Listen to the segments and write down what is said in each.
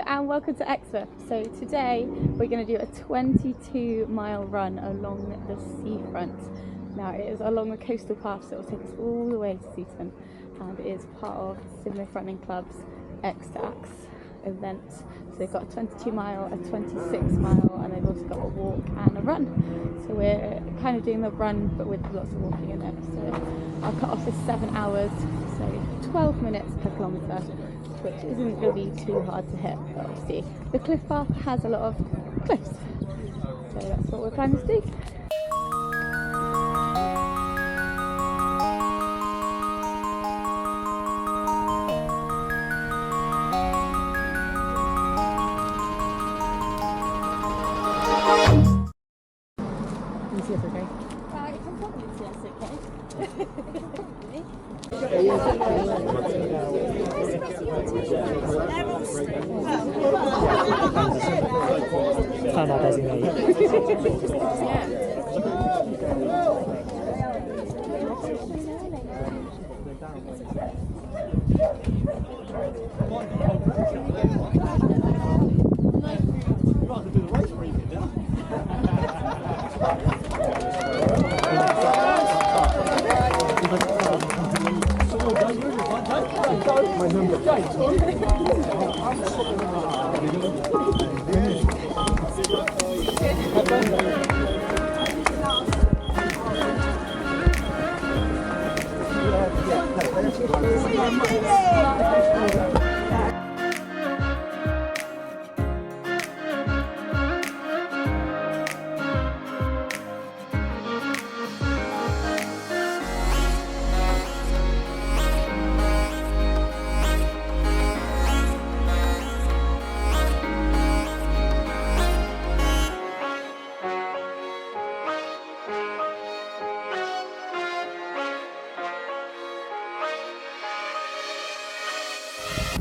and welcome to Exeter. So today we're going to do a 22-mile run along the seafront. Now it is along the coastal path, so it will take us all the way to Seaton, and it is part of Sidmouth Running Club's Exeter event. So they've got a 22-mile, a 26-mile, and they've also got a walk and a run. So we're kind of doing the run but with lots of walking in it. So our cut-off is 7 hours, so 12 minutes per kilometre, which isn't going to be too hard to hit, but obviously the cliff path has a lot of cliffs, so that's what we're planning to do. Can you see us okay? You can probably see us okay. Found our designate.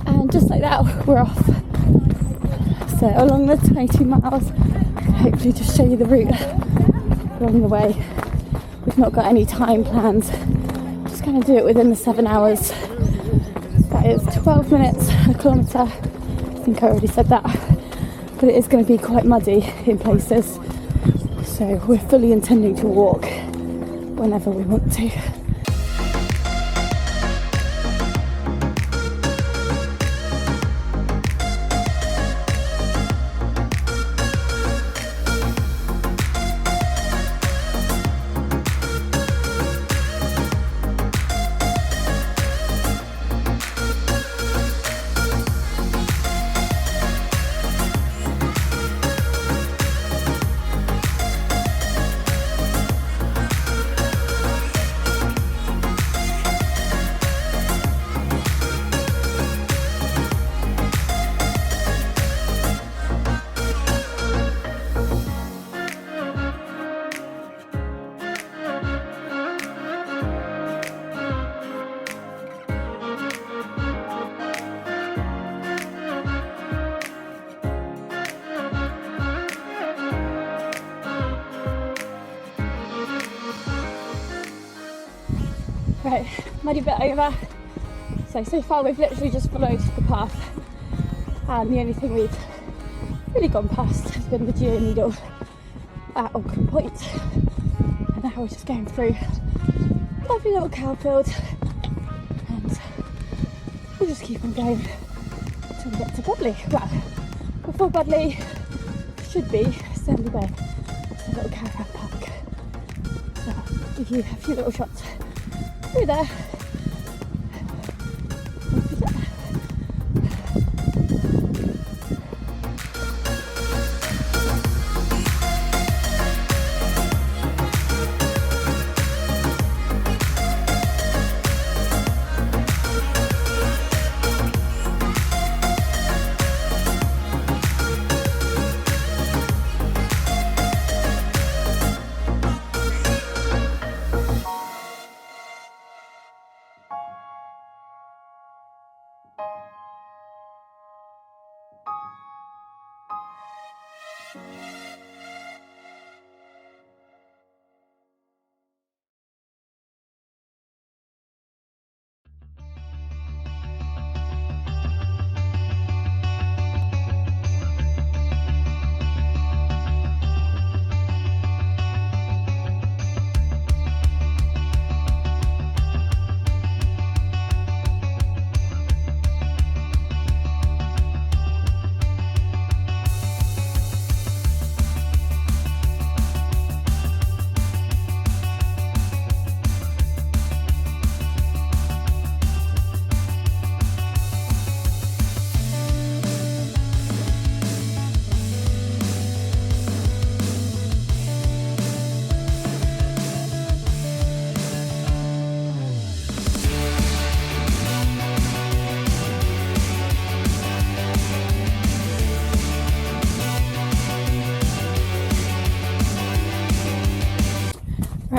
And just like that, we're off. So along the 22 miles, hopefully just show you the route along the way. We've not got any time plans, just going to do it within the 7 hours. That is 12 minutes a kilometre. I think I already said that, but it is going to be quite muddy in places, so we're fully intending to walk whenever we want to. Right, muddy bit over. So far we've literally just followed the path, and the only thing we've really gone past has been the Geo Needle at Auckland Point. And now we're just going through a lovely little cow field, and we'll just keep on going until we get to Budleigh. Well, before Budleigh should be Stanley Bay. It's a little caravan park. So I'll give you a few little shots through there.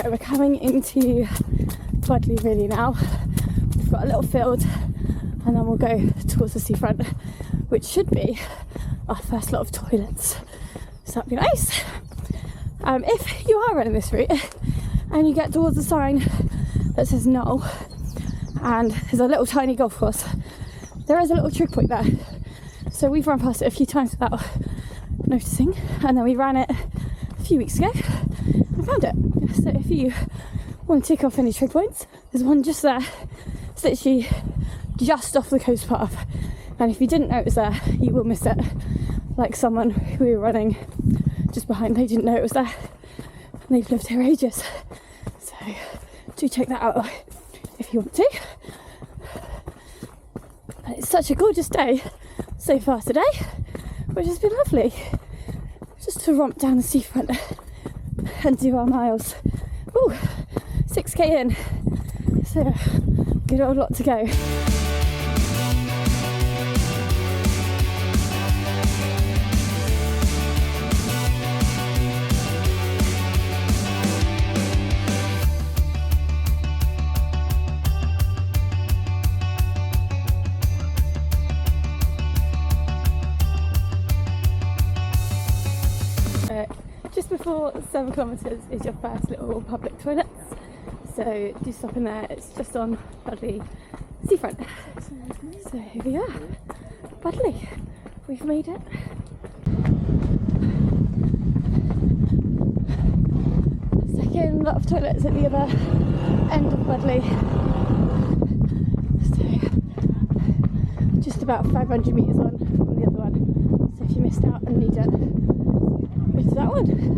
Right, we're coming into Budleigh really now. We've got a little field and then we'll go towards the seafront, which should be our first lot of toilets. So that'd be nice. If you are running this route and you get towards the sign that says no, and there's a little tiny golf course, there is a little trig point there. So we've run past it a few times without noticing, and then we ran it a few weeks ago and found it. So if you want to tick off any trig points, there's one just there. It's literally just off the coast path, and if you didn't know it was there, you will miss it. Like someone who we were running just behind, they didn't know it was there, and they've lived here ages. So do check that out if you want to. And it's such a gorgeous day so far today, which has been lovely. Just to romp down the seafront and do our miles. Ooh, 6k in, so good old lot to go. Just before 7 kilometres is your first little public toilets, so do stop in there. It's just on Budleigh seafront. So here we are, Budleigh. We've made it. Second lot of toilets at the other end of Budleigh. So just about 500 metres on from the other one. So if you missed out and need it, go to that one.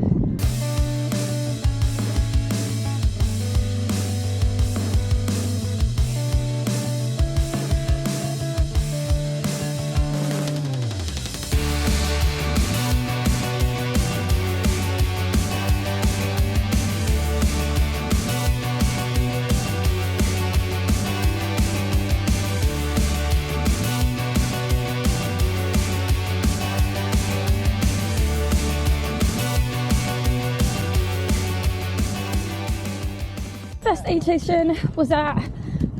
First aid station was at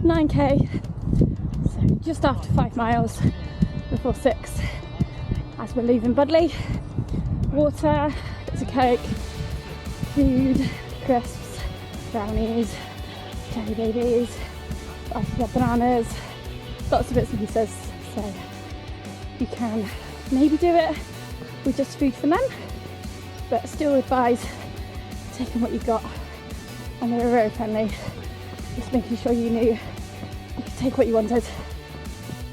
9k, so just after 5 miles before 6 as we're leaving Budleigh. Water, bits of Coke, food, crisps, brownies, jelly babies, lots of bananas, lots of bits and pieces, so you can maybe do it with just food for them, but still advise taking what you've got. And they were very friendly, just making sure you knew you could take what you wanted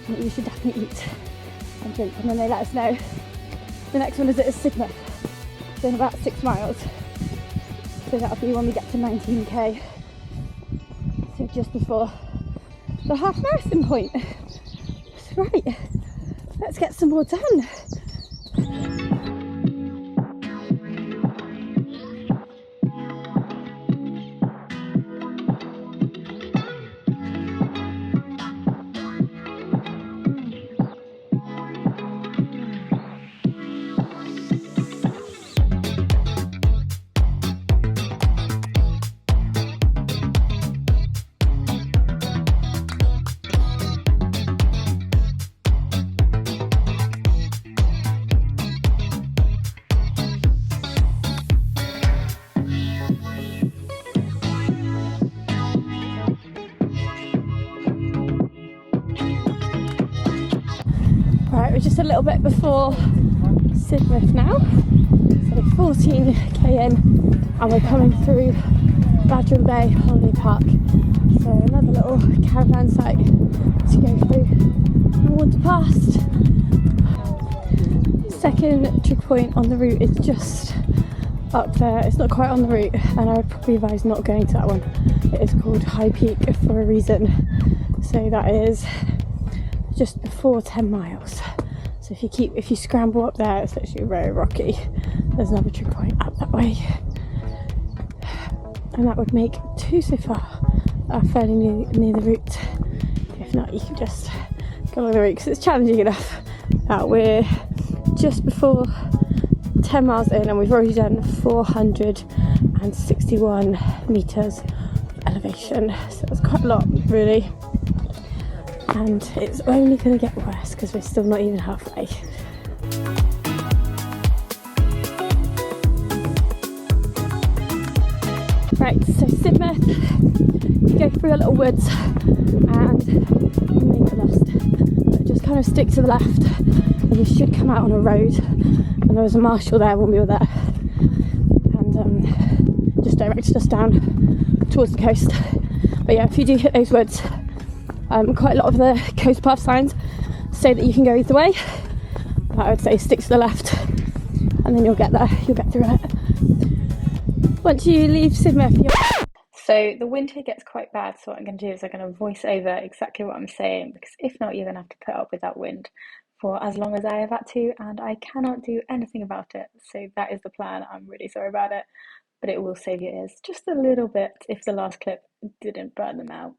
and that you should definitely eat and drink. And then they let us know the next one is at Sidmouth, so in about 6 miles. So that'll be when we get to 19k, so just before the half marathon point. So right, let's get some more done. Right, we're just a little bit before Sidmouth now, so 14k in, and we're coming through Budleigh Holiday Park, so another little caravan site to go through and wander past. Second trig point on the route is just up there. It's not quite on the route, and I would probably advise not going to that one. It is called High Peak for a reason, so that is just before 10 miles. So if you scramble up there, it's literally very rocky. There's another trig point up that way, and that would make 2 so far that are fairly near the route. If not, you can just go along the route because it's challenging enough. We're just before 10 miles in and we've already done 400 and 61 metres elevation, so it's quite a lot really, and it's only going to get worse because we're still not even halfway. Right, so Sidmouth, you go through a little woods and you may get lost, but just kind of stick to the left and you should come out on a road, and there was a marshal there when we were there, and just directed us down towards the coast. But yeah, if you do hit those woods, quite a lot of the coast path signs say that you can go either way, but I would say stick to the left and then you'll get there, you'll get through it. Once you leave Sidmouth, so the wind here gets quite bad, so what I'm going to do is I'm going to voice over exactly what I'm saying, because if not, you're going to have to put up with that wind for as long as I have had to, and I cannot do anything about it. So that is the plan. I'm really sorry about it, but it will save your ears just a little bit if the last clip didn't burn them out.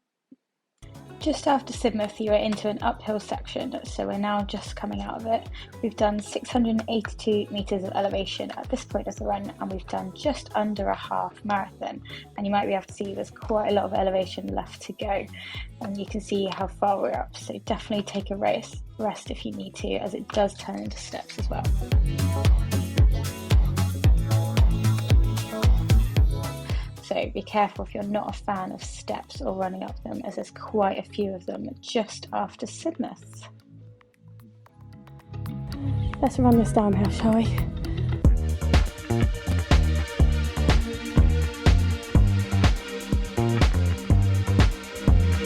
Just after Sidmouth, you are into an uphill section, so we're now just coming out of it. We've done 682 metres of elevation at this point of the run, and we've done just under a half marathon. And you might be able to see there's quite a lot of elevation left to go, and you can see how far we're up. So definitely take a rest if you need to, as it does turn into steps as well. So be careful if you're not a fan of steps or running up them, as there's quite a few of them just after Sidmouth. let's run this downhill, shall we?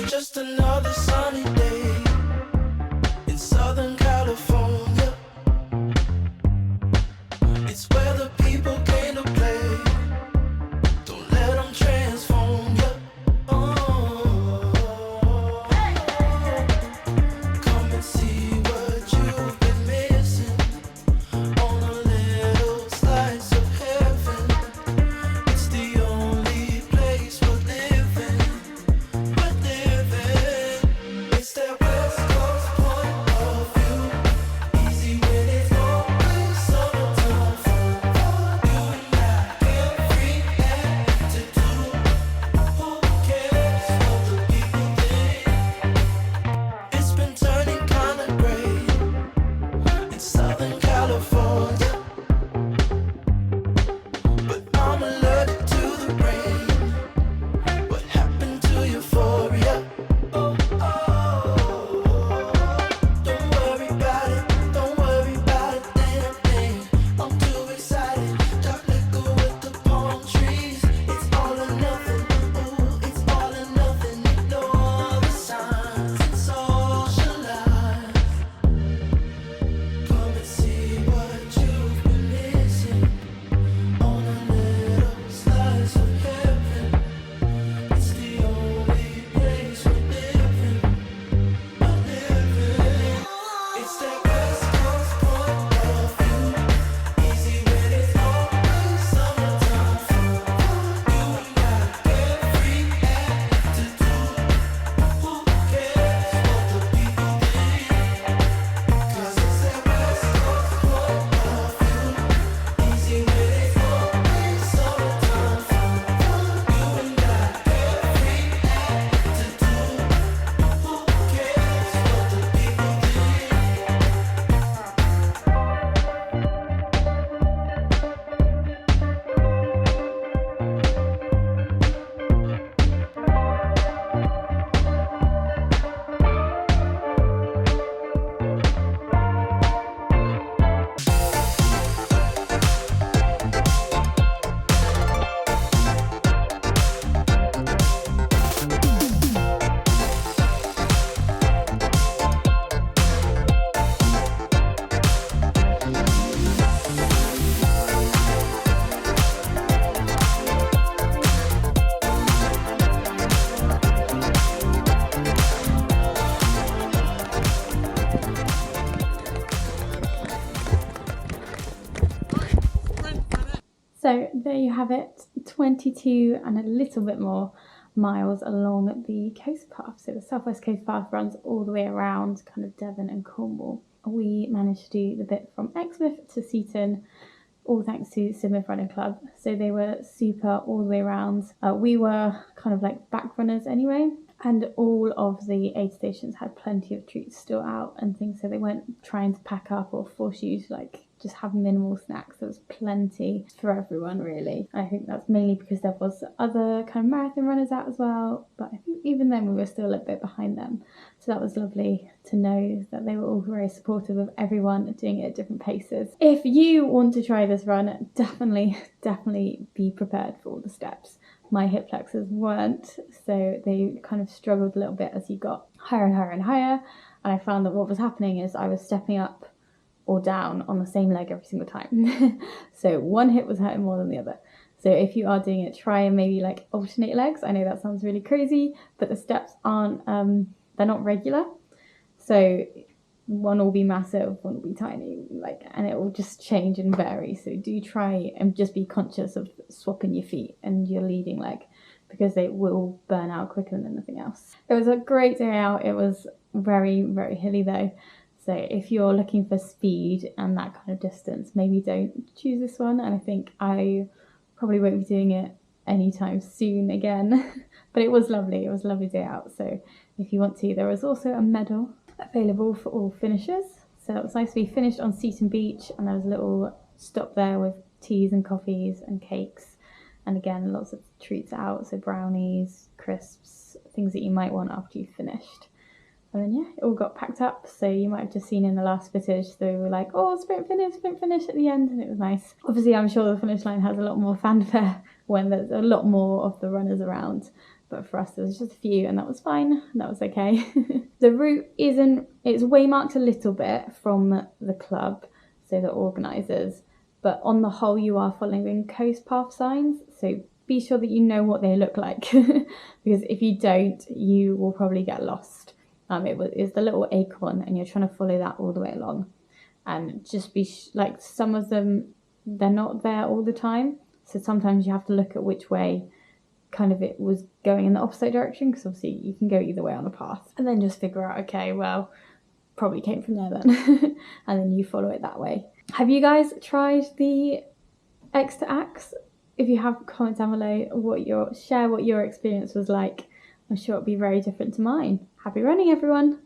Just another sunny day in Southern California. It's where the people came to play. Don't let them transform you. Come and see what you've been missing on a little slice of heaven. It's the only place we're living. It's that West Coast point of view. Easy when it's always summertime fun. You and I, carefree attitude. Who cares what the people think? It's been turning kinda gray in Southern California, but I'm allergic to the rain. What happened to euphoria? Don't worry about it, don't worry about a damn thing. I'm too excited, dark liquor with the palm trees. It's all or nothing, ooh, it's all or nothing. Ignore the signs and socialize. Come and see what you've been missing on a little slice of heaven. It's the only place we're living. It's that West Coast point of view. Easy when it's always summertime fun. You and I, carefree attitude. Who cares what the people think? 'Cause it's that West Coast point of view. Easy when it's always summertime fun. You and I, carefree attitude. Who cares what the people think? So there you have it, 22 and a little bit more miles along the coast path. So the Southwest Coast Path runs all the way around kind of Devon and Cornwall. We managed to do the bit from Exmouth to Seaton all thanks to Sidmouth Running Club. So they were super all the way around. We were kind of like back runners anyway, and all of the aid stations had plenty of treats still out and things, so they weren't trying to pack up or force you to like just have minimal snacks. There was plenty for everyone really. I think that's mainly because there was other kind of marathon runners out as well, but I think even then we were still a little bit behind them. So that was lovely to know that they were all very supportive of everyone doing it at different paces. If you want to try this run, definitely be prepared for all the steps. My hip flexors weren't, so they kind of struggled a little bit as you got higher and higher and higher. And I found that what was happening is I was stepping up or down on the same leg every single time. So one hip was hurting more than the other. So if you are doing it, try and maybe like alternate legs. I know that sounds really crazy, but the steps aren't, they're not regular. So one will be massive, one will be tiny, like, and it will just change and vary. So do try and just be conscious of swapping your feet and your leading leg, because they will burn out quicker than anything else. It was a great day out. It was very, very hilly though. So if you're looking for speed and that kind of distance, maybe don't choose this one. And I think I probably won't be doing it anytime soon again. But it was lovely. It was a lovely day out. So if you want to, there was also a medal available for all finishers. So it was nice. We finished on Seaton Beach, and there was a little stop there with teas and coffees and cakes. And again, lots of treats out. So brownies, crisps, things that you might want after you've finished. And then, yeah, it all got packed up. So you might have just seen in the last footage, they were like, oh, sprint finish at the end. And it was nice. Obviously, I'm sure the finish line has a lot more fanfare when there's a lot more of the runners around. But for us, there was just a few, and that was fine. That was okay. The route it's waymarked a little bit from the club, so the organisers. But on the whole, you are following coast path signs. So be sure that you know what they look like. Because if you don't, you will probably get lost. It's the little acorn, and you're trying to follow that all the way along. And just be like, some of them, they're not there all the time. So sometimes you have to look at which way kind of it was going in the opposite direction, because obviously you can go either way on a path. And then just figure out, okay, well, probably came from there then. And then you follow it that way. Have you guys tried the X to Axe? If you have, comment down below share what your experience was like. I'm sure it'll be very different to mine. Happy running, everyone!